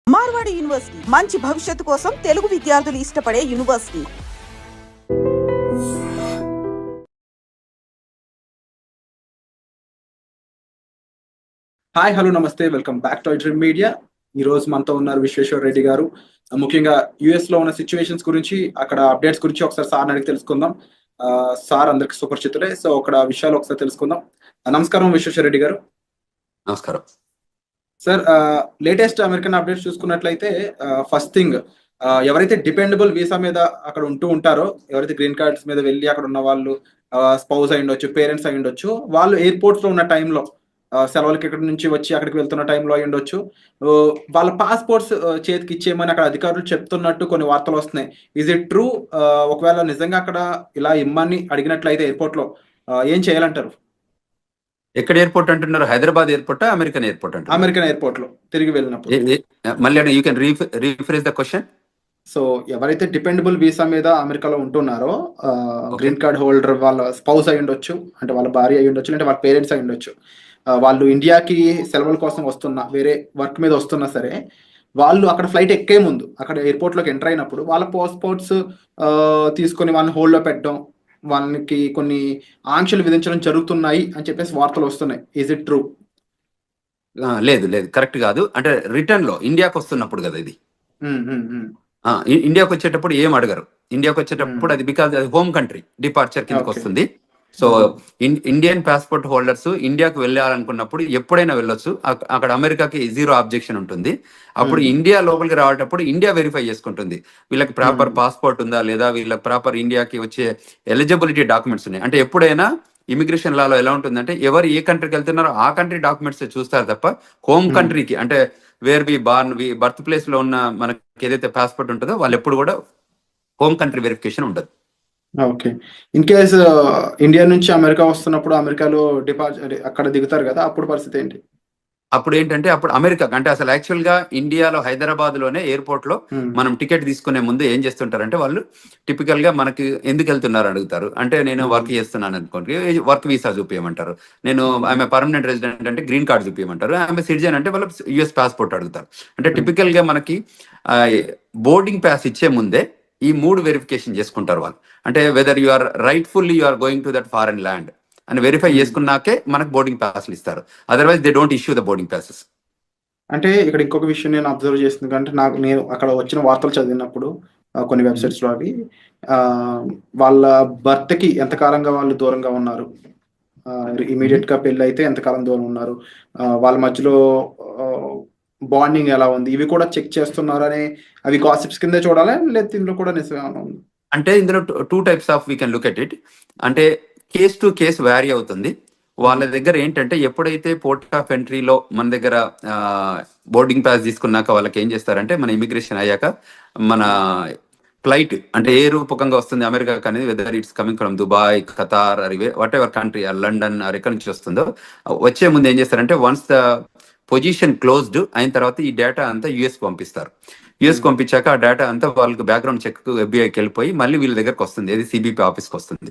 Marwadi university మంచి భవిష్యత్తు కోసం తెలుగు విద్యార్థులు ఇష్టపడే యూనివర్సిటీ. హాయ్, హలో, నమస్తే, welcome back to dream media. ఈ రోజు మనతో ఉన్నారు విశ్వేశ్వర రెడ్డి గారు. ముఖ్యంగా యుఎస్ లో ఉన్న సిచ్యువేషన్స్ గురించి, అక్కడ అప్డేట్స్ గురించి ఒకసారి సార్ అడిగి తెలుసుకుందాం. సార్ అందరికి సుపరిచితులే, సో అక్కడ విషయాలు ఒకసారి తెలుసుకుందాం. నమస్కారం విశ్వేశ్వర రెడ్డి గారు. నమస్కారం సార్. లేటెస్ట్ అమెరికన్ అప్డేట్స్ చూసుకున్నట్లయితే ఫస్ట్ థింగ్, ఎవరైతే డిపెండబుల్ వీసా మీద అక్కడ ఉంటూ ఉంటారో, ఎవరైతే గ్రీన్ కార్డ్స్ మీద వెళ్ళి అక్కడ ఉన్న వాళ్ళు స్పౌస్ అయి ఉండొచ్చు, పేరెంట్స్ అయి ఉండొచ్చు, వాళ్ళు ఎయిర్పోర్ట్స్ లో ఉన్న టైంలో సెలవులకి ఇక్కడ నుంచి వచ్చి అక్కడికి వెళ్తున్న టైంలో అయి ఉండొచ్చు, వాళ్ళ పాస్పోర్ట్స్ చేతికి ఇచ్చేయమని అక్కడ అధికారులు చెప్తున్నట్టు కొన్ని వార్తలు వస్తున్నాయి. Is it true? ఒకవేళ నిజంగా అక్కడ ఇలా ఇమ్మని అడిగినట్లయితే ఎయిర్పోర్ట్ లో ఏం చేయాలంటారు? ఎక్కడ ఎయిర్పోర్ట్ అంటున్నారు? హైదరాబాద్ ఎయిర్పోర్ట్, అమెరికన్ ఎయిర్పోర్ట్ అంటారు? అమెరికన్ ఎయిర్పోర్ట్ లో తిరిగి వెళ్ళినప్పుడు. మళ్ళీ you can rephrase the question. So ఎవరైతే డిపెండబుల్ వీసా మీద అమెరికాలో ఉంటున్నారో, గ్రీన్ కార్డ్ హోల్డర్, వాళ్ళ స్పౌస్ అయి ఉండొచ్చు, అంటే వాళ్ళ భార్య అయి ఉండొచ్చు, అంటే వాళ్ళ పేరెంట్స్ అయి ఉండొచ్చు, వాళ్ళు ఇండియాకి సెలవుల కోసం వస్తున్నా, వేరే వర్క్ మీద వస్తున్నా సరే, వాళ్ళు అక్కడ ఫ్లైట్ ఎక్కే ముందు అక్కడ ఎయిర్పోర్ట్ లోకి ఎంటర్ అయినప్పుడు వాళ్ళ పాస్పోర్ట్స్ తీసుకొని వాళ్ళని హోల్డ్ లో పెట్టడం, వాళ్ళకి కొన్ని ఆంక్షలు విధించడం జరుగుతున్నాయి అని చెప్పేసి వార్తలు వస్తున్నాయి. Is it true? లేదు లేదు, కరెక్ట్ కాదు. అంటే రిటర్న్ లో ఇండియాకి వస్తున్నప్పుడు కదా ఇది. ఇండియాకి వచ్చేటప్పుడు ఏం అడగరు. ఇండియాకి వచ్చేటప్పుడు అది బికాజ్ అది హోమ్ కంట్రీ డిపార్చర్ కిందకి వస్తుంది. సో ఇండియన్ పాస్పోర్ట్ హోల్డర్స్ ఇండియాకి వెళ్ళాలనుకున్నప్పుడు ఎప్పుడైనా వెళ్ళొచ్చు. అక్కడ అమెరికాకి జీరో ఆబ్జెక్షన్ ఉంటుంది. అప్పుడు ఇండియా లోపలికి రావటప్పుడు ఇండియా వెరిఫై చేసుకుంటుంది వీళ్ళకి ప్రాపర్ పాస్పోర్ట్ ఉందా లేదా, వీళ్ళకి ప్రాపర్ ఇండియాకి వచ్చే ఎలిజిబిలిటీ డాక్యుమెంట్స్ ఉన్నాయి. అంటే ఎప్పుడైనా ఇమిగ్రేషన్ లాలో ఎలా ఉంటుందంటే, ఎవరు ఏ కంట్రీకి వెళ్తున్నారో ఆ కంట్రీ డాక్యుమెంట్స్ చూస్తారు తప్ప హోమ్ కంట్రీకి, అంటే where we born, birth place లో ఉన్న మనకి ఏదైతే పాస్పోర్ట్ ఉంటుందో వాళ్ళు ఎప్పుడు కూడా హోమ్ కంట్రీ వెరిఫికేషన్ ఉండదు. ఓకే. ఇన్ కేస్ ఇండియా నుంచి అమెరికా వస్తున్నప్పుడు అమెరికాలో అక్కడ దిగుతారు కదా, అప్పుడు పరిస్థితి ఏంటి? అప్పుడు ఏంటంటే, అప్పుడు అమెరికా అంటే అసలు యాక్చువల్ గా ఇండియాలో హైదరాబాద్ లోనే ఎయిర్పోర్ట్ లో మనం టికెట్ తీసుకునే ముందు ఏం చేస్తుంటారంటే, వాళ్ళు టిపికల్ గా మనకి ఎందుకు వెళ్తున్నారు అడుగుతారు. అంటే నేను వర్క్ చేస్తున్నాను అనుకోండి, వర్క్ వీసా చూపించమంటారు. నేను ఆమె పర్మనెంట్ రెసిడెంట్ అంటే గ్రీన్ కార్డ్ చూపించమంటారు. ఆమె సిటిజన్ అంటే వాళ్ళు యుఎస్ పాస్పోర్ట్ అడుగుతారు. అంటే టిపికల్ గా మనకి బోర్డింగ్ పాస్ ఇచ్చే ముందే ఈ 3 వెరిఫికేషన్ చేసుకుంటారు వాళ్ళు. అంటే whether you are rightfully you are going to that foreign land అని వెరిఫై చేసుకున్నాకే మనకు బోర్డింగ్ పాస్లు ఇస్తారు. Otherwise they don't issue the boarding passes. అంటే ఇక్కడ ఇంకొక విషయం నేను అబ్జర్వ్ చేస్తుంది అంటే, నేను అక్కడ వచ్చిన వార్తలు చదివినప్పుడు కొన్ని వెబ్సైట్స్ లో అవి వాళ్ళ భర్తకి కి ఎంతకాలంగా వాళ్ళు దూరంగా ఉన్నారు, ఇమీడియట్ గా పెళ్లి అయితే ఎంతకాలం దూరం ఉన్నారు, వాళ్ళ మధ్యలో బాండింగ్ ఎలా ఉంది, ఇవి కూడా చెక్ చేస్తున్నారు అని, అవి గాసిప్స్ కింద చూడాలి లేదా ఇందులో కూడా నిజంగా ఉంది? అంటే ఇందులో 2 types of we can look at it. అంటే కేస్ టు కేస్ వ్యారీ అవుతుంది. వాళ్ళ దగ్గర ఏంటంటే, ఎప్పుడైతే పోర్ట్ ఆఫ్ ఎంట్రీలో మన దగ్గర బోర్డింగ్ పాస్ తీసుకున్నాక వాళ్ళకి ఏం చేస్తారంటే, మన ఇమిగ్రేషన్ అయ్యాక మన ఫ్లైట్ అంటే ఏ రూపకంగా వస్తుంది అమెరికాకి అనేది, whether it's coming from Dubai, Qatar, what ever country, London ఎక్కడి నుంచి వస్తుందో, వచ్చే ముందు ఏం చేస్తారంటే, వన్స్ ద పొజిషన్ క్లోజ్డ్ అయిన తర్వాత ఈ డేటా అంతా యుఎస్ పంపిస్తారు. యుఎస్ పంపించాక ఆ డేటా అంతా వాళ్ళకి బ్యాక్గ్రౌండ్ చెక్ ఎఫ్బిఐకి వెళ్ళిపోయి మళ్ళీ వీళ్ళ దగ్గరకు వస్తుంది, ఏది సిబిపి ఆఫీస్కి వస్తుంది.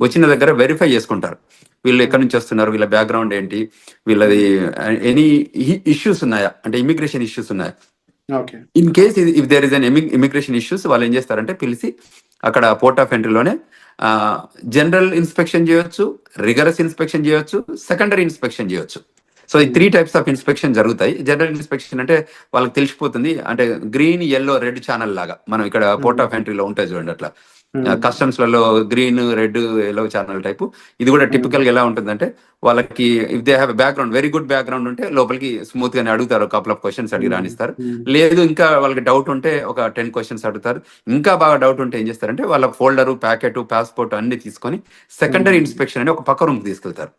వచ్చిన దగ్గర వెరిఫై చేసుకుంటారు వీళ్ళు ఎక్కడి నుంచి వస్తున్నారు, వీళ్ళ బ్యాక్గ్రౌండ్ ఏంటి, వీళ్ళది ఎనీ ఇష్యూస్ ఉన్నాయా, అంటే ఇమిగ్రేషన్ ఇష్యూస్ ఉన్నాయా. In case if there is an immigration issues, వాళ్ళు ఏం చేస్తారంటే పిలిచి అక్కడ పోర్ట్ ఆఫ్ ఎంట్రీలోనే జనరల్ ఇన్స్పెక్షన్ చేయొచ్చు, రిగరస్ ఇన్స్పెక్షన్ చేయొచ్చు, సెకండరీ ఇన్స్పెక్షన్ చేయొచ్చు. సో ఈ 3 టైప్స్ ఆఫ్ ఇన్స్పెక్షన్ జరుగుతాయి. జనరల్ ఇన్స్పెక్షన్ అంటే వాళ్ళకి తెలిసిపోతుంది, అంటే గ్రీన్, ఎల్లో, రెడ్ ఛానల్ లాగా మనం ఇక్కడ పోర్ట్ ఆఫ్ ఎంట్రీలో ఉంటాయి చూడండి, అట్లా కస్టమ్స్ లలో green, red, yellow channel type. ఇది కూడా టిపికల్ గా ఎలా ఉంటుందంటే, వాళ్ళకి if they have background, very good background ఉంటే లోపలికి స్మూత్ గానే అడుగుతారు, కపుల్ ఆఫ్ క్వశ్చన్స్ అడిగి రాణిస్తారు. లేదు ఇంకా వాళ్ళకి డౌట్ ఉంటే ఒక 10 క్వశ్చన్స్ అడుగుతారు. ఇంకా బాగా డౌట్ ఉంటే ఏం చేస్తారంటే, వాళ్ళ ఫోల్డర్, ప్యాకెట్, పాస్పోర్ట్ అన్ని తీసుకొని సెకండరీ ఇన్స్పెక్షన్ అని ఒక పక్క రూమ్ తీసుకెళ్తారు.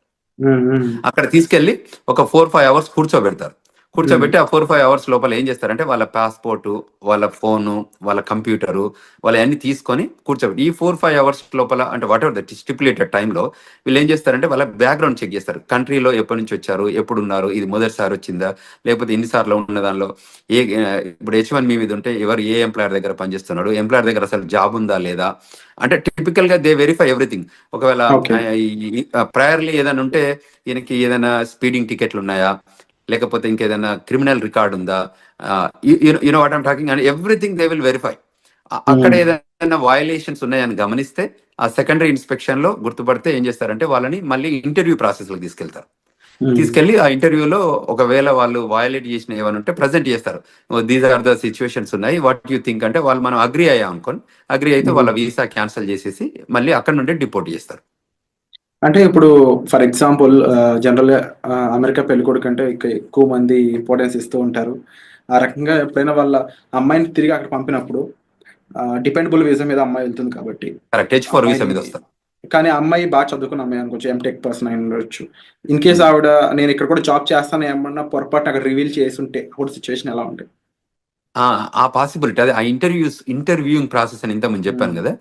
అక్కడ తీసుకెళ్లి ఒక 4-5 అవర్స్ కూర్చోబెట్టి ఆ 4-5 అవర్స్ లోపల ఏం చేస్తారంటే, వాళ్ళ పాస్పోర్టు, వాళ్ళ ఫోను, వాళ్ళ కంప్యూటరు, వాళ్ళ అన్ని తీసుకొని కూర్చోబెట్టి ఈ 4-5 అవర్స్ లోపల, అంటే వాట్ ఎవర్ ద స్టిపులేటెడ్ టైంలో వీళ్ళు ఏం చేస్తారంటే వాళ్ళ బ్యాక్గ్రౌండ్ చెక్ చేస్తారు. కంట్రీలో ఎప్పటి నుంచి వచ్చారు, ఎప్పుడు ఉన్నారు, ఇది మొదటిసారి వచ్చిందా లేకపోతే ఎన్నిసార్లు ఉన్న దానిలో ఇప్పుడు H1B మీద ఉంటే ఎవరు ఏ ఎంప్లాయర్ దగ్గర పనిచేస్తున్నాడు, ఎంప్లాయర్ దగ్గర అసలు జాబ్ ఉందా లేదా, అంటే టిపికల్ గా దే వెరిఫై ఎవ్రీథింగ్. ఒకవేళ ప్రయర్లీ ఏదైనా ఉంటే, ఈయనకి ఏదైనా స్పీడింగ్ టికెట్లు ఉన్నాయా, లేకపోతే ఇంకేదైనా క్రిమినల్ రికార్డ్ ఉందా, you know what I'm talking, and everything they will verify. అక్కడ ఏదైనా వయలేషన్స్ ఉన్నాయని గమనిస్తే ఆ సెకండరీ ఇన్స్పెక్షన్ లో గుర్తుపడితే ఏం చేస్తారంటే వాళ్ళని మళ్ళీ ఇంటర్వ్యూ ప్రాసెస్ లో తీసుకెళ్తారు. తీసుకెళ్లి ఆ ఇంటర్వ్యూలో ఒకవేళ వాళ్ళు వయలేట్ చేసిన ఏమైనా ఉంటే ప్రజెంట్ చేస్తారు. దీస్ ఆర్ ద సిచ్యువేషన్స్ ఉన్నాయి, వాట్ యూ థింక్ అంటే వాళ్ళు మనం అగ్రి అయ్యాం అనుకోని, అగ్రి అయితే వాళ్ళ వీసా క్యాన్సిల్ చేసేసి మళ్ళీ అక్కడ నుండి డిపోర్ట్ చేస్తారు. అంటే ఇప్పుడు ఫర్ ఎగ్జాంపుల్ జనరల్ గా అమెరికా పెళ్ళికొడుకు అంటే ఎక్కువ మంది ఇంపార్టెన్స్ ఇస్తూ ఉంటారు. ఆ రకంగా ఎప్పుడైనా వాళ్ళ అమ్మాయిని తిరిగి అక్కడ పంపినప్పుడు డిపెండబుల్ వీసా మీద అమ్మాయి వెళ్తుంది కాబట్టి కరెక్ట్, H4 వీసా మీద వస్తారు. కానీ ఆ అమ్మాయి బాగా చదువుకున్న అమ్మాయి అనుకోవచ్చు, ఎంటెక్ పర్సన్ అయి ఉండొచ్చు. ఇన్ కేస్ ఆవిడ నేను ఇక్కడ కూడా జాబ్ చేస్తాను ఏమన్నా పొరపాటున అక్కడ రివీల్ చేసి ఉంటే అప్పుడు సిచ్యువేషన్ ఎలా ఉంటుంది? ఆ పాసిబిలిటీ, అదే ఆ ఇంటర్వ్యూయింగ్ ప్రాసెస్ అని ఇంతకుముందు చెప్పాను కదా.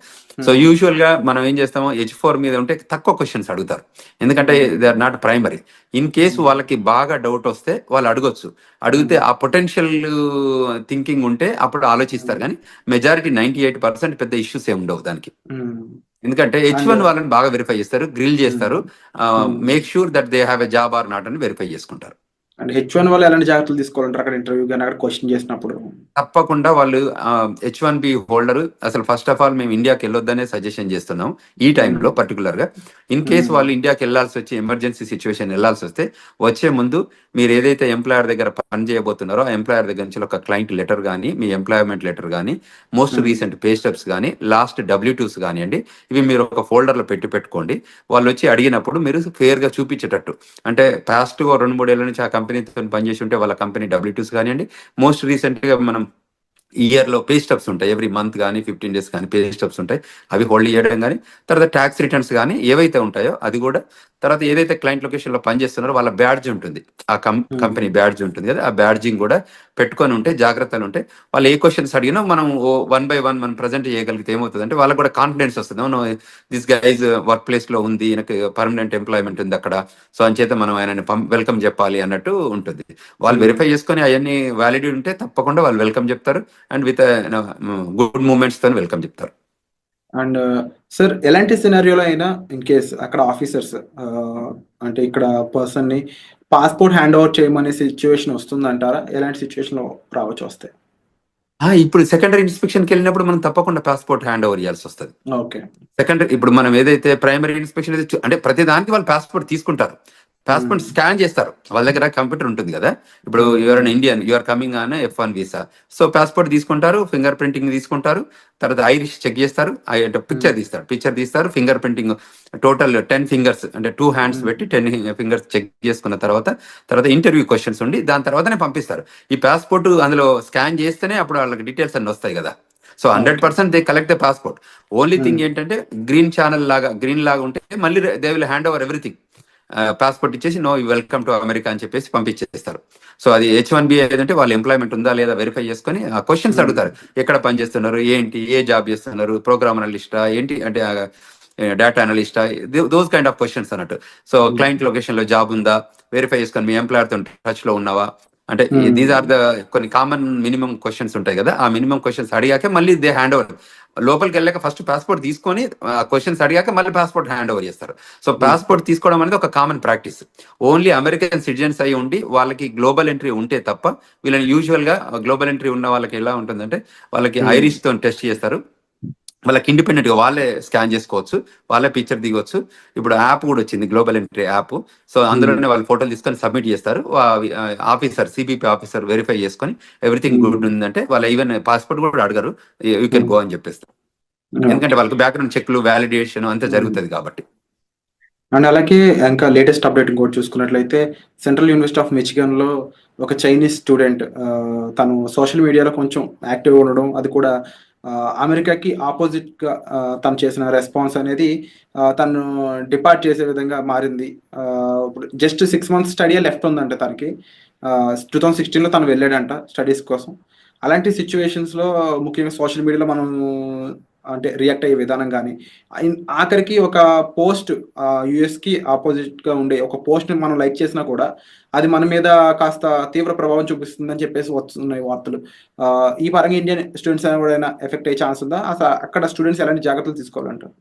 So Hmm. యూజువల్ గా మనం ఏం చేస్తామో H4 మీద ఉంటే తక్కువ క్వశ్చన్స్ అడుగుతారు, ఎందుకంటే they are not primary. In case వాళ్ళకి బాగా డౌట్ వస్తే వాళ్ళు అడగొచ్చు. అడిగితే ఆ పొటెన్షియల్ థింకింగ్ ఉంటే అప్పుడు ఆలోచిస్తారు, కానీ మెజారిటీ 98% పెద్ద ఇష్యూస్ ఏమి ఉండవు దానికి. ఎందుకంటే H1 వాళ్ళని బాగా వెరిఫై చేస్తారు, గ్రిల్ చేస్తారు, make sure that they have a job or not అని వెరిఫై చేసుకుంటారు. అంటే H1 వాళ్ళు ఎలాంటి జాగ్రత్తలు తీసుకోవాలంటారు అక్కడ ఇంటర్వ్యూ కానీ అక్కడ క్వశ్చన్ చేసినప్పుడు? తప్పకుండా వాళ్ళు H1B హోల్డర్ అసలు ఫస్ట్ ఆఫ్ ఆల్ మేము ఇండియాకి వెళ్ళొద్దనే సజెషన్ చేస్తున్నాం ఈ టైంలో పర్టికులర్ గా. ఇన్ కేసు వాళ్ళు ఇండియాకి వెళ్ళాల్సి వచ్చి ఎమర్జెన్సీ సిచ్యువేషన్ వెళ్ళాల్సి వస్తే వచ్చే ముందు మీరు ఏదైతే ఎంప్లాయర్ దగ్గర పని చేయబోతున్నారో ఆ ఎంప్లాయర్ దగ్గర నుంచి ఒక క్లయింట్ లెటర్ కానీ, మీ ఎంప్లాయ్మెంట్ లెటర్ కానీ, మోస్ట్ రీసెంట్ పే స్టెప్స్ కానీ, లాస్ట్ W2s కానివ్వండి, ఇవి మీరు ఒక ఫోల్డర్ లో పెట్టుకోండి. వాళ్ళు వచ్చి అడిగినప్పుడు మీరు ఫేర్ గా చూపించేటట్టు, అంటే పాస్ట్ 2-3 ఏళ్ల నుంచి ఆ కంపెనీతో పనిచేసి ఉంటే వాళ్ళ కంపెనీ W2s కానివ్వండి, మోస్ట్ రీసెంట్ గా మనం ఇయర్ లో పే స్టబ్స్ ఉంటాయి, ఎవ్రీ మంత్ కానీ 15 days కానీ పే స్టబ్స్ ఉంటాయి, అవి హోల్డ్ చేయడం కానీ, తర్వాత ట్యాక్స్ రిటర్న్స్ కానీ ఏవైతే ఉంటాయో అది కూడా, తర్వాత ఏదైతే క్లయింట్ లొకేషన్ లో పనిచేస్తున్నారో వాళ్ళ బ్యాడ్జ్ ఉంటుంది, ఆ కంపెనీ బ్యాడ్జ్ ఉంటుంది కదా, ఆ బ్యాడ్జింగ్ కూడా పెట్టుకొని ఉంటే జాగ్రత్తలు ఉంటే వాళ్ళు ఏ క్వశ్చన్స్ అడిగినా మనం 1 by 1 మనం ప్రజెంట్ చేయగలిగితే ఏమవుతుంది అంటే వాళ్ళకి కూడా కాన్ఫిడెన్స్ వస్తుంది. దిస్ గైజ్ వర్క్ ప్లేస్ లో ఉంది, ఈయనకి పర్మనెంట్ ఎంప్లాయ్మెంట్ ఉంది అక్కడ, సో అంచేత మనం ఆయనని వెల్కమ్ చెప్పాలి అన్నట్టు ఉంటుంది. వాళ్ళు వెరిఫై చేసుకొని అవన్నీ వ్యాలిడ్ ఉంటే తప్పకుండా వాళ్ళు వెల్కమ్ చెప్తారు, అండ్ విత్ గుడ్ మూమెంట్స్ తో వెల్కమ్ చెప్తారు. అండ్ సార్ ఎలాంటి సినారియోలో అయినా ఇన్ కేస్ అక్కడ ఆఫీసర్స్ అంటే ఇక్కడ పర్సన్ ని పాస్పోర్ట్ హ్యాండ్ ఓవర్ చేయమనే సిచ్యువేషన్ వస్తుందంటారా? ఎలాంటి సిచ్యువేషన్ లో రావచ్చు వస్తే? ఇప్పుడు సెకండరీ ఇన్స్పెక్షన్కి వెళ్ళినప్పుడు మనం తప్పకుండా పాస్పోర్ట్ హ్యాండ్ ఓవర్ చేయాల్సి వస్తుంది. ఓకే. సెకండరీ ఇప్పుడు మనం ఏదైతే ప్రైమరీ ఇన్స్పెక్షన్ అంటే ప్రతి దానికి వాళ్ళు పాస్పోర్ట్ తీసుకుంటారు, పాస్పోర్ట్ స్కాన్ చేస్తారు, వాళ్ళ దగ్గర కంప్యూటర్ ఉంటుంది కదా. ఇప్పుడు you're an Indian, you're coming on F1 visa, so passport తీసుకుంటారు, ఫింగర్ ప్రింటింగ్ తీసుకుంటారు, తర్వాత ఐరిష్ చెక్ చేస్తారు, పిక్చర్ తీస్తారు, ఫింగర్ ప్రింటింగ్ టోటల్ 10 fingers అంటే 2 hands పెట్టి 10 fingers చెక్ చేసుకున్న తర్వాత ఇంటర్వ్యూ క్వశ్చన్స్ ఉండి దాని తర్వాతనే పంపిస్తారు. ఈ పాస్పోర్ట్ అందులో స్కాన్ చేస్తేనే అప్పుడు వాళ్ళకి డీటెయిల్స్ అన్ని వస్తాయి కదా. So 100% they collect the passport. Only thing ఏంటంటే గ్రీన్ లాగా ఉంటే మళ్ళీ they will hand over everything, passport ఇచ్చేసి నో వెల్కమ్ టు అమెరికా అని చెప్పేసి పంపించేస్తారు. సో అది H1B ఏదంటే వాళ్ళ ఎంప్లాయ్మెంట్ ఉందా లేదా వెరిఫై చేసుకొని ఆ క్వశ్చన్స్ అడుగుతారు, ఎక్కడ పని చేస్తున్నారు, ఏంటి, ఏ జాబ్ చేస్తున్నారు, ప్రోగ్రామ్ అనలిస్టా ఏంటి అంటే డేటా అనలిస్టా, దోస్ కైండ్ ఆఫ్ క్వశ్చన్స్ అన్నట్టు. సో క్లయింట్ లొకేషన్ లో జాబ్ ఉందా వెరిఫై చేసుకొని, మీ ఎంప్లాయర్ తో టచ్ లో ఉన్నావా, అంటే దీస్ ఆర్ ద కొన్ని కామన్ మినిమం క్వశ్చన్స్ ఉంటాయి కదా. ఆ మినిమం క్వశ్చన్స్ అడిగాక మళ్ళీ దే హ్యాండ్ ఓవర్, లోపలికి వెళ్ళాక ఫస్ట్ పాస్పోర్ట్ తీసుకొని క్వశ్చన్స్ అడిగాక మళ్ళీ పాస్పోర్ట్ హ్యాండ్ ఓవర్ చేస్తారు. సో పాస్పోర్ట్ తీసుకోవడం అనేది ఒక common practice. Only American citizens అయి ఉండి వాళ్ళకి గ్లోబల్ ఎంట్రీ ఉంటే తప్ప వీళ్ళని యూజువల్ గా గ్లోబల్ ఎంట్రీ ఉన్న వాళ్ళకి ఎలా ఉంటుందంటే వాళ్ళకి ఐరిష్ తో టెస్ట్ చేస్తారు, వాళ్ళకి ఇండిపెండెంట్ గా వాళ్ళే స్కాన్ చేసుకోవచ్చు, వాళ్ళే పిక్చర్ దిగొచ్చు. ఇప్పుడు యాప్ కూడా వచ్చింది, గ్లోబల్ ఎంట్రీ యాప్. సో అందులోనే వాళ్ళు ఫోటోలు తీసుకొని సబ్మిట్ చేస్తారు, ఆఫీసర్ సిబిపి ఆఫీసర్ వెరిఫై చేసుకొని ఎవ్రీథింగ్ గుడ్ ఉందంటే వాళ్ళు ఈవెన్ పాస్పోర్ట్ కూడా అడగరు, యూ కెన్ గో అని చెప్పేస్తారు. ఎందుకంటే వాళ్ళకి బ్యాక్గ్రౌండ్ చెక్లు, వ్యాలిడేషన్ అంతా జరుగుతుంది కాబట్టి. అండ్ అలాగే ఇంకా లేటెస్ట్ అప్డేట్ ఇంకోటి చూసుకున్నట్లయితే సెంట్రల్ యూనివర్సిటీ ఆఫ్ మిచిగన్ లో ఒక చైనీస్ స్టూడెంట్ తను సోషల్ మీడియాలో కొంచెం యాక్టివ్గా ఉండడం, అది కూడా అమెరికాకి ఆపోజిట్ గా తను చేసిన రెస్పాన్స్ అనేది తను డిపార్ట్ చేసే విధంగా మారింది. ఇప్పుడు జస్ట్ 6 months స్టడీ లెఫ్ట్ ఉందంట తనకి. 2016లో తను వెళ్ళాడంట స్టడీస్ కోసం. అలాంటి సిచ్యువేషన్స్లో ముఖ్యంగా సోషల్ మీడియాలో మనం అంటే రియాక్ట్ అయ్యే విధానం కానీ, ఆఖరికి ఒక పోస్ట్ యుఎస్కి ఆపోజిట్గా ఉండే ఒక పోస్ట్ని మనం లైక్ చేసినా కూడా అది మన మీద కాస్త తీవ్ర ప్రభావం చూపిస్తుందని చెప్పేసి వస్తున్నాయి వార్తలు. ఈ పరంగా ఇండియన్ స్టూడెంట్స్ ఎవరైనా ఎఫెక్ట్ అయ్యే ఛాన్స్ ఉందా? అసలు అక్కడ స్టూడెంట్స్ ఎలాంటి జాగ్రత్తలు తీసుకోవాలంటారు?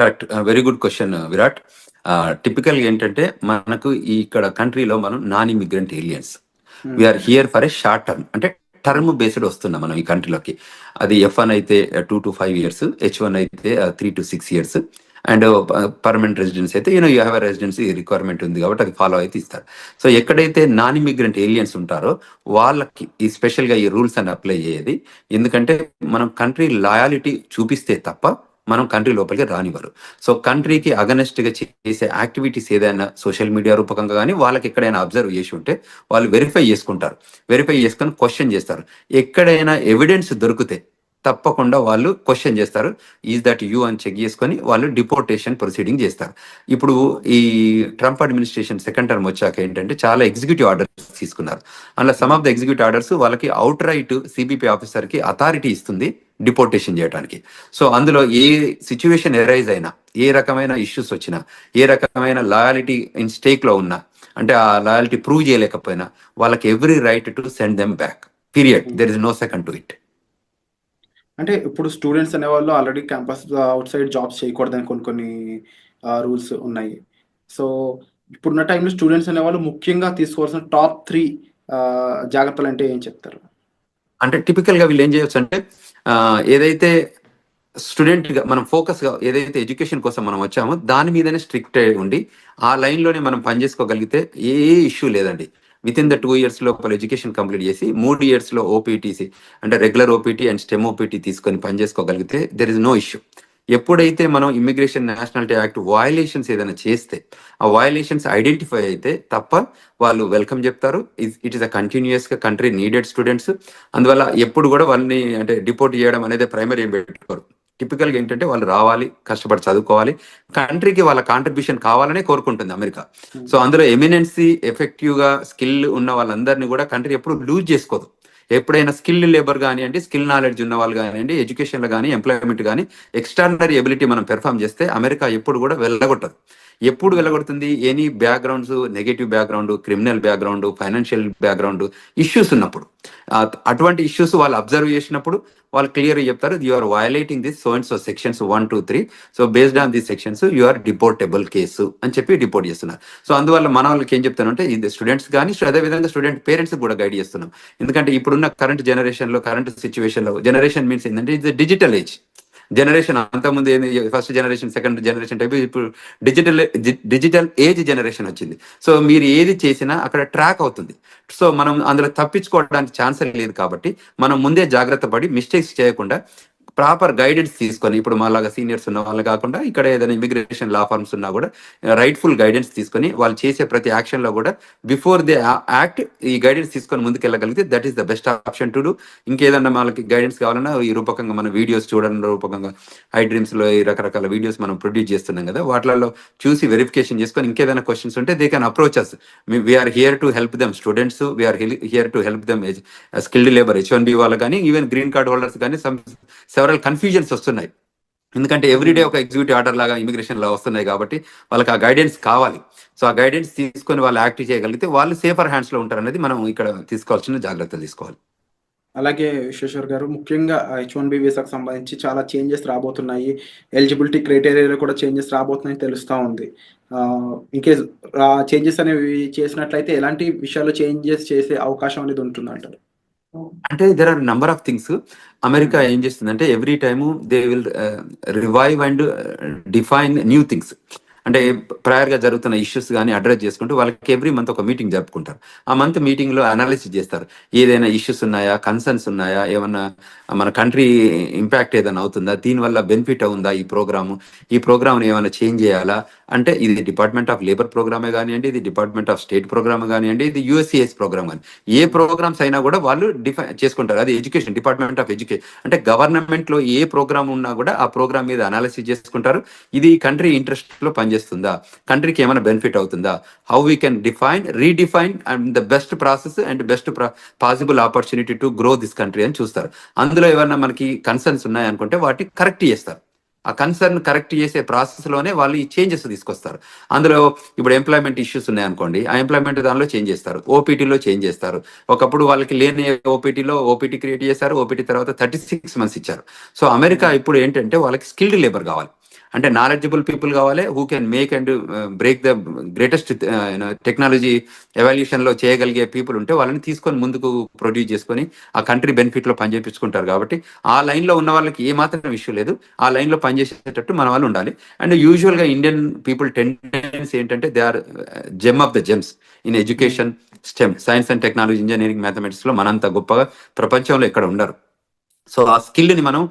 Correct, very good question Virat. Typical ఏంటంటే మనకు ఈ ఇక్కడ కంట్రీలో మనం non immigrant aliens, we're here for a short term, అంటే టర్మ్ బేస్డ్ వస్తున్నాం మనం ఈ కంట్రీలోకి. అది F1 అయితే 2 to 5 years, H1 అయితే 3 to 6 years, and permanent residence అయితే యూ హ్యావ్ రెసిడెన్సీ రిక్వైర్మెంట్ ఉంది కాబట్టి అది ఫాలో అయితే ఇస్తారు. సో ఎక్కడైతే నాన్ ఇమిగ్రెంట్ ఏలియన్స్ ఉంటారో వాళ్ళకి ఈ స్పెషల్గా ఈ రూల్స్ అని అప్లై అయ్యేది. ఎందుకంటే మనం కంట్రీ లాయాలిటీ చూపిస్తే తప్ప మనం కంట్రీ లోపలికి రానివ్వరు. సో కంట్రీకి అగనెస్ట్గా చేసే యాక్టివిటీస్ ఏదైనా సోషల్ మీడియా రూపకంగా కానీ వాళ్ళకి ఎక్కడైనా అబ్జర్వ్ చేసి ఉంటే వాళ్ళు వెరిఫై చేసుకుంటారు, వెరిఫై చేసుకొని క్వశ్చన్ చేస్తారు. ఎక్కడైనా ఎవిడెన్స్ దొరికితే తప్పకుండా వాళ్ళు క్వశ్చన్ చేస్తారు, ఈజ్ దట్ యూ అని చెక్ చేసుకొని వాళ్ళు డిపోర్టేషన్ ప్రొసీడింగ్ చేస్తారు. ఇప్పుడు ఈ ట్రంప్ అడ్మినిస్ట్రేషన్ సెకండ్ టర్మ్ వచ్చాక ఏంటంటే చాలా ఎగ్జిక్యూటివ్ ఆర్డర్స్ తీసుకున్నారు. అందులో some of the executive orders వాళ్ళకి అవుట్ రైట్ సిబిపి ఆఫీసర్కి అథారిటీ ఇస్తుంది డిపోర్టేషన్ చేయడానికి. సో అందులో ఏ సిచ్యువేషన్ ఎరైజ్ అయినా, ఏ రకమైన ఇష్యూస్ వచ్చినా, ఏ రకమైన లాయాలిటీ ఇన్ స్టేక్లో ఉన్నా, అంటే ఆ లాయాలిటీ ప్రూవ్ చేయలేకపోయినా వాళ్ళకి every right to send them back, period. There is no second to it. అంటే ఇప్పుడు స్టూడెంట్స్ అనేవాళ్ళు already campus outside jobs చేయకూడదని కొన్ని రూల్స్ ఉన్నాయి. సో ఇప్పుడున్న టైంలో స్టూడెంట్స్ అనేవాళ్ళు ముఖ్యంగా తీసుకోవాల్సిన టాప్ 3 జాగ్రత్తలు అంటే ఏం చెప్తారు? అంటే టిపికల్గా వీళ్ళు ఏం చేయొచ్చు అంటే ఏదైతే స్టూడెంట్గా మనం ఫోకస్గా ఏదైతే ఎడ్యుకేషన్ కోసం మనం వచ్చామో దాని మీదనే స్ట్రిక్ట్ ఉండి ఆ లైన్లోనే మనం పనిచేసుకోగలిగితే ఏ ఇష్యూ లేదండి. విత్ ఇన్ ద 2 years లోపల ఎడ్యుకేషన్ కంప్లీట్ చేసి 3 years ఓపీటీసీ అంటే regular OPT and stem OPT తీసుకొని పనిచేసుకోగలిగితే దెర్ ఇస్ నో ఇష్యూ. ఎప్పుడైతే మనం ఇమిగ్రేషన్ నేషనాలిటీ యాక్ట్ వయలేషన్స్ ఏదైనా చేస్తే ఆ వయలేషన్స్ ఐడెంటిఫై అయితే తప్ప వాళ్ళు వెల్కమ్ చెప్తారు. ఇట్ ఈస్ అ కంటిన్యూస్గా కంట్రీ నీడెడ్ స్టూడెంట్స్. అందువల్ల ఎప్పుడు కూడా వాళ్ళని అంటే డిపోర్ట్ చేయడం అనేది ప్రైమరీ ఏం పెట్టుకోరు. టిపికల్గా ఏంటంటే వాళ్ళు రావాలి, కష్టపడి చదువుకోవాలి, కంట్రీకి వాళ్ళ కాంట్రిబ్యూషన్ కావాలనే కోరుకుంటుంది అమెరికా. సో అందులో ఎమినెన్సీ ఎఫెక్టివ్గా స్కిల్ ఉన్న వాళ్ళందరినీ కూడా కంట్రీ ఎప్పుడు లూజ్ చేసుకోదు. ఎప్పుడైనా స్కిల్ లేబర్ కానివ్వండి, స్కిల్ నాలెడ్జ్ ఉన్న వాళ్ళు కానివ్వండి, ఎడ్యుకేషన్లో కానీ ఎంప్లాయ్మెంట్ కానీ ఎక్స్ట్రాడినరీ ఎబిలిటీ మనం పెర్ఫామ్ చేస్తే అమెరికా ఎప్పుడు కూడా వెళ్ళగొట్టదు. ఎప్పుడు వెళ్ళగొడుతుంది? Any backgrounds, negative background, criminal background, financial background issues ఉన్నప్పుడు, అటువంటి ఇష్యూస్ వాళ్ళు అబ్జర్వ్ చేసినప్పుడు వాళ్ళు క్లియర్గా చెప్తారు, you are violating this so and so sections 1, 2, 3, so based on these sections you are deportable case అని చెప్పి డిపోర్ట్ చేస్తున్నారు. సో అందువల్ల మన వాళ్ళకి ఏం చెప్తానంటే ఇది స్టూడెంట్స్ కానీ అదేవిధంగా స్టూడెంట్ పేరెంట్స్ కూడా గైడ్ చేస్తున్నాం. ఎందుకంటే ఇప్పుడున్న కరెంట్ జనరేషన్లో, కరెంట్ సిచ్యువేషన్లో, జనరేషన్ మీన్స్ ఏంటంటే ఇది డిజిటల్ ఏజ్ జనరేషన్. అంతకుముందు ఏంది first generation, second generation type, ఇప్పుడు డిజిటల్ ఏజ్ జనరేషన్ వచ్చింది. సో మీరు ఏది చేసినా అక్కడ ట్రాక్ అవుతుంది. సో మనం అందులో తప్పించుకోవడానికి ఛాన్స్ లేదు. కాబట్టి మనం ముందే జాగ్రత్త పడి మిస్టేక్స్ చేయకుండా ప్రాపర్ గైడెన్స్ తీసుకొని, ఇప్పుడు మాలాగా సీనియర్స్ ఉన్న వాళ్ళు కాకుండా ఇక్కడ ఏదైనా ఇమిగ్రేషన్ లా ఫార్మ్స్ ఉన్నా కూడా రైట్ఫుల్ గైడెన్స్ తీసుకొని వాళ్ళు చేసే ప్రతి యాక్షన్లో కూడా బిఫోర్ దే యాక్ట్ ఈ గైడెన్స్ తీసుకొని ముందుకెళ్ళగలిగితే that is the best option to do. ఇంకేదన్నా వాళ్ళకి గైడెన్స్ కావాలన్నా ఈ రూపకంగా మన వీడియోస్ చూడడం రూపకంగా ఐ డ్రీమ్స్లో ఈ రకరకాల వీడియోస్ మనం ప్రొడ్యూస్ చేస్తున్నాం కదా, వాటిల్లో చూసి వెరిఫికేషన్ చేసుకొని ఇంకేదైనా క్వశ్చన్స్ ఉంటే they can approach us. We are here to help them students, we are here to help them skilled labour H1B వాళ్ళు కానీ, ఈవెన్ గ్రీన్ కార్డ్ హోల్డర్స్ కానీ సెవరల్ కన్ఫ్యూజన్స్ వస్తున్నాయి. ఎందుకంటే ఎవ్రీడే ఒక ఎగ్జిక్యూటివ్ ఆర్డర్ లాగా ఇమిగ్రేషన్ లా వస్తున్నాయి కాబట్టి వాళ్ళకి ఆ గైడెన్స్ కావాలి. సో ఆ గైడెన్స్ తీసుకొని వాళ్ళు యాక్ట్ చేయగలిగితే వాళ్ళు సేఫర్ హ్యాండ్స్ లో ఉంటారు అనేది మనం ఇక్కడ తీసుకోవాల్సిన జాగ్రత్తలు తీసుకోవాలి. అలాగే విశ్వేశ్వర్ గారు, ముఖ్యంగా H1B వీసాకు సంబంధించి చాలా చేంజెస్ రాబోతున్నాయి, ఎలిజిబిలిటీ క్రైటీరియాలో కూడా చేంజెస్ రాబోతున్నాయని తెలుస్తూ ఉంది. ఇంకేస్ చేంజెస్ అనేవి చేసినట్లయితే ఎలాంటి విషయాల్లో చేంజెస్ చేసే అవకాశం అనేది ఉంటుందంటారు? అంటే there are number of things. America ఏం చేస్తుందంటే every time they will revive and define new things. అంటే ప్రయర్గా జరుగుతున్న ఇష్యూస్ కానీ అడ్రస్ చేసుకుంటూ వాళ్ళకి ఎవ్రీ మంత్ ఒక మీటింగ్ జరుపుకుంటారు. ఆ మంత్ మీటింగ్లో అనాలిసిస్ చేస్తారు, ఏదైనా ఇష్యూస్ ఉన్నాయా, కన్సర్న్స్ ఉన్నాయా, ఏమన్నా మన కంట్రీ ఇంపాక్ట్ ఏదైనా అవుతుందా, దీనివల్ల బెనిఫిట్ ఉందా ఈ ప్రోగ్రామ్ని ఏమైనా చేంజ్ చేయాలా. అంటే ఇది డిపార్ట్మెంట్ ఆఫ్ లేబర్ ప్రోగ్రామే కానివ్వండి, ఇది డిపార్ట్మెంట్ ఆఫ్ స్టేట్ ప్రోగ్రామ్ కానివ్వండి, ఇది USCIS ప్రోగ్రామ్ కానీ, ఏ ప్రోగ్రామ్స్ అయినా కూడా వాళ్ళు డిఫైన్ చేసుకుంటారు. అది ఎడ్యుకేషన్, డిపార్ట్మెంట్ ఆఫ్ ఎడ్యుకేషన్ అంటే గవర్నమెంట్లో ఏ ప్రోగ్రామ్ ఉన్నా కూడా ఆ ప్రోగ్రామ్ మీద అనాలిసిస్ చేసుకుంటారు. ఇది కంట్రీ ఇంట్రెస్ట్లో పనిచేస్తుందా, కంట్రీకి ఏమైనా బెనిఫిట్ అవుతుందా, how we can redefine and the best process and best possible opportunity to grow this country అని చూస్తారు. అందులో ఏమైనా మనకి కన్సర్న్స్ ఉన్నాయనుకుంటే వాటిని కరెక్ట్ చేస్తారు. ఆ కన్సర్న్ కరెక్ట్ చేసే ప్రాసెస్లోనే వాళ్ళు ఈ చేంజెస్ తీసుకొస్తారు. అందులో ఇప్పుడు ఎంప్లాయ్మెంట్ ఇష్యూస్ ఉన్నాయనుకోండి, ఆ ఎంప్లాయ్మెంట్ దానిలో చేంజ్ చేస్తారు, ఓపీటీలో చేంజ్ చేస్తారు. ఒకప్పుడు వాళ్ళకి లేని ఓపీటీ క్రియేట్ చేశారు, ఓపీటీ తర్వాత 36 months ఇచ్చారు. సో అమెరికా ఇప్పుడు ఏంటంటే వాళ్ళకి స్కిల్డ్ లేబర్ కావాలి. అంటే నాలెడ్జబుల్ పీపుల్ కావాలి, who can make and break the greatest technology evolution లో చేయగలిగే పీపుల్ ఉంటే వాళ్ళని తీసుకొని ముందుకు ప్రొడ్యూస్ చేసుకొని ఆ కంట్రీ బెనిఫిట్ లో పనిచేపించుకుంటారు. కాబట్టి ఆ లైన్ లో ఉన్న వాళ్ళకి ఏ మాత్రం ఇష్యూ లేదు, ఆ లైన్ లో పనిచేసేటట్టు మన వాళ్ళు ఉండాలి. అండ్ యూజువల్ గా ఇండియన్ పీపుల్ టెండెన్స్ ఏంటంటే they are gem of the gems in education, stem, science and technology, engineering, mathematics లో మనంత గొప్పగా ప్రపంచంలో ఎక్కడ ఉండరు. సో ఆ స్కిల్ని మనం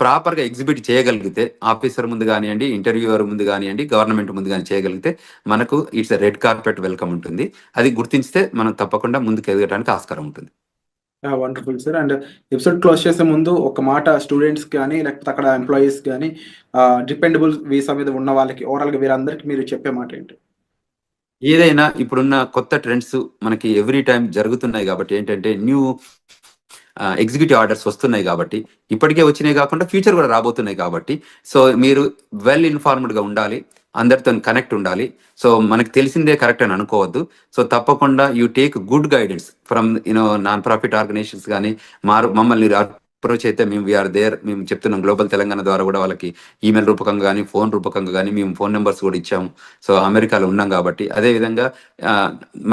ప్రాపర్ గా ఎగ్జిబిట్ చేయగలిగితే, ఆఫీసర్ ముందు కానివ్వండి, ఇంటర్వ్యూవర్ ముందు కానివ్వండి, గవర్నమెంట్ ముందు కానీ చేయగలిగితే మనకు ఇట్స్ రెడ్ కార్పెట్ వెల్కమ్ ఉంటుంది. అది గుర్తించితే మనం తప్పకుండా ముందుకు ఎదగడానికి ఆస్కారం ఉంటుంది. Wonderful sir. And episode close చేసే ముందు ఒక మాట స్టూడెంట్స్ కానీ లేకపోతే అక్కడ ఎంప్లాయీస్ కానీ డిపెండబుల్ వీసా మీద ఉన్న వాళ్ళకి ఓవరాల్గా వీరందరికీ మీరు చెప్పే మాట ఏంటి? ఏదైనా ఇప్పుడున్న కొత్త ట్రెండ్స్ మనకి ఎవ్రీ టైం జరుగుతున్నాయి కాబట్టి ఏంటంటే న్యూ ఎగ్జిక్యూటివ్ ఆర్డర్స్ వస్తున్నాయి కాబట్టి, ఇప్పటికే వచ్చినాయి కాకుండా ఫ్యూచర్ కూడా రాబోతున్నాయి కాబట్టి, సో మీరు వెల్ ఇన్ఫార్మ్డ్ గా ఉండాలి, అందరితో కనెక్ట్ ఉండాలి. సో మనకు తెలిసిందే కరెక్ట్ అని అనుకోవద్దు. సో తప్పకుండా you take good guidance from non profit organisations కానీ మమ్మల్ని అప్రోచ్ అయితే మేము వీఆర్ దేర్. మేము చెప్తున్నాం గ్లోబల్ తెలంగాణ ద్వారా కూడా వాళ్ళకి ఈమెయిల్ రూపకంగా కానీ ఫోన్ రూపకంగా కానీ మేము ఫోన్ నెంబర్స్ కూడా ఇచ్చాము. సో అమెరికాలో ఉన్నాం కాబట్టి అదేవిధంగా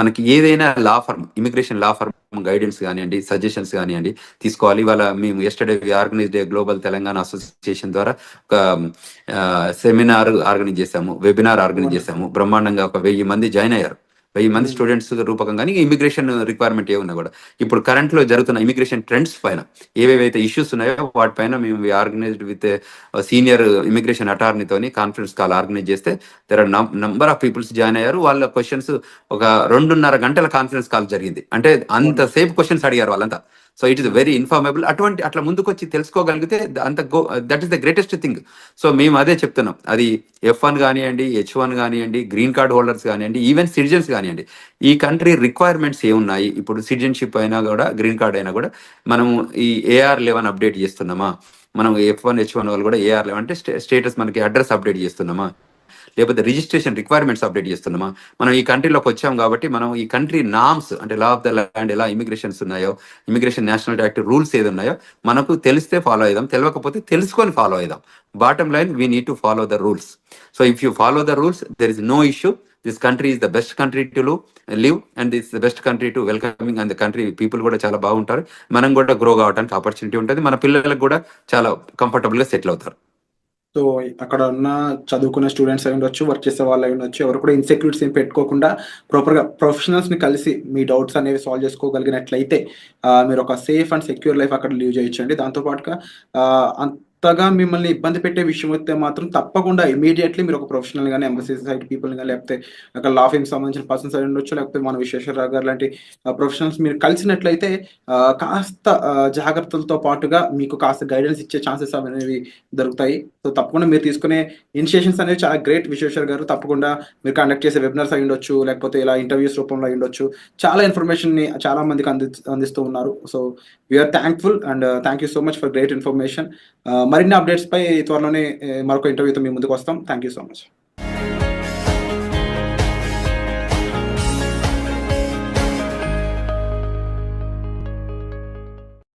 మనకి ఏదైనా law firm, immigration law firm guidance కానివ్వండి, సజెషన్స్ కానివ్వండి తీసుకోవాలి. ఇవాళ మేము yesterday organised global Telangana association ద్వారా ఒక సెమినార్ ఆర్గనైజ్ చేశాము, వెబినార్ ఆర్గనైజ్ చేశాము. బ్రహ్మాండంగా ఒక 1000 మంది జాయిన్ అయ్యారు. 1000 మంది స్టూడెంట్స్ రూపకంగా ఇమిగ్రేషన్ రిక్వైర్మెంట్ ఏమున్నా కూడా ఇప్పుడు కరెంట్ లో జరుగుతున్న ఇమిగ్రేషన్ ట్రెండ్స్ పైన ఏవేవైతే ఇష్యూస్ ఉన్నాయో వాటిపైన మేము ఆర్గనైజ్డ్ విత్ సీనియర్ ఇమిగ్రేషన్ అటార్నీతోని కాన్ఫరెన్స్ కాల్ ఆర్గనైజ్ చేస్తే there are number of peoples join అయ్యారు. వాళ్ళ క్వశ్చన్స్ ఒక 2.5 గంటల కాన్ఫరెన్స్ కాల్ జరిగింది. అంటే అంత సేఫ్ క్వశ్చన్స్ అడిగారు వాళ్ళంతా. So it is very informable. అట్లా ముందుకు వచ్చి తెలుసుకోగలిగితే that is the greatest thing. So మేము అదే చెప్తున్నాం. అది F1 కానివ్వండి, H1 కానివ్వండి, గ్రీన్ కార్డ్ హోల్డర్స్ కానివ్వండి, ఈవెన్ సిటిజన్స్ కానివ్వండి, ఈ కంట్రీ రిక్వైర్మెంట్స్ ఏమున్నాయి, ఇప్పుడు సిటిజన్షిప్ అయినా కూడా గ్రీన్ కార్డ్ అయినా కూడా మనం ఈ AR11 అప్డేట్ చేస్తున్నామా, మనం F1 H1 వాళ్ళు కూడా AR11 అంటే స్టేటస్ మనకి అడ్రస్ అప్డేట్ చేస్తున్నామా, లేకపోతే రిజిస్ట్రేషన్ రిక్వైర్మెంట్స్ అప్డేట్ చేస్తున్నామా. మనం ఈ కంట్రీలోకి వచ్చాం కాబట్టి మనం ఈ కంట్రీ నామ్స్ అంటే లా ఆఫ్ ద ల్యాండ్ ఎలా ఇమిగ్రేషన్స్ ఉన్నాయో, ఇమిగ్రేషన్ నేషనల్ యాక్ట్ రూల్స్ ఏది ఉన్నాయో మనకు తెలిస్తే ఫాలో అయిదాం, తెలియకపోతే తెలుసుకొని ఫాలో అయిదాం. Bottom line we need to follow the rules. So if you follow the rules there is no issue. This country is the best country to live and this the best country to welcoming. And the country people కూడా చాలా బాగుంటారు. మనం కూడా grow కావడానికి opportunity ఉంటుంది. మన పిల్లలకు కూడా చాలా కంఫర్టబుల్ గా సెటిల్ అవుతారు. సో అక్కడ ఉన్న చదువుకునే స్టూడెంట్స్ అయి ఉండొచ్చు, వర్క్ చేసే వాళ్ళు అయి ఉండొచ్చు, ఎవరు కూడా ఇన్సెక్యూరిటీస్ ఏం పెట్టుకోకుండా ప్రాపర్గా ప్రొఫెషనల్స్ని కలిసి మీ డౌట్స్ అనేవి సాల్వ్ చేసుకోగలిగినట్లయితే మీరు ఒక సేఫ్ అండ్ సెక్యూర్ లైఫ్ అక్కడ లీవ్ చేయొచ్చండి. దాంతోపాటుగా అంతగా మిమ్మల్ని ఇబ్బంది పెట్టే విషయం అయితే మాత్రం తప్పకుండా ఇమీడియట్లీ మీరు ఒక ప్రొఫెషనల్ కానీ ఎంబసీ సైడ్ పీపుల్ కానీ లేకపోతే అక్కడ లా ఫీమ్కి సంబంధించిన పర్సన్స్ అయి ఉండొచ్చు, లేకపోతే మన విశ్వేశ్వరరావు గారు లాంటి ప్రొఫెషనల్స్ మీరు కలిసినట్లయితే కాస్త జాగ్రత్తలతో పాటుగా మీకు కాస్త గైడెన్స్ ఇచ్చే ఛాన్సెస్ అనేవి దొరుకుతాయి. సో తప్పకుండా మీరు తీసుకునే ఇనిషియేషన్స్ అనేవి చాలా గ్రేట్ విశ్వేశ్వర్ గారు. తప్పకుండా మీరు కండక్ట్ చేసే వెబినార్స్ అయి ఉండొచ్చు, లేకపోతే ఇలా ఇంటర్వ్యూస్ రూపంలో అయి ఉండొచ్చు, చాలా ఇన్ఫర్మేషన్ని చాలా మందికి అందిస్తూ ఉన్నారు. So we are thankful and thank you so much for great information. మరిన్ని అప్డేట్స్ పై త్వరలోనే మరొక ఇంటర్వ్యూతో మీ ముందుకు వస్తాం. Thank you so much.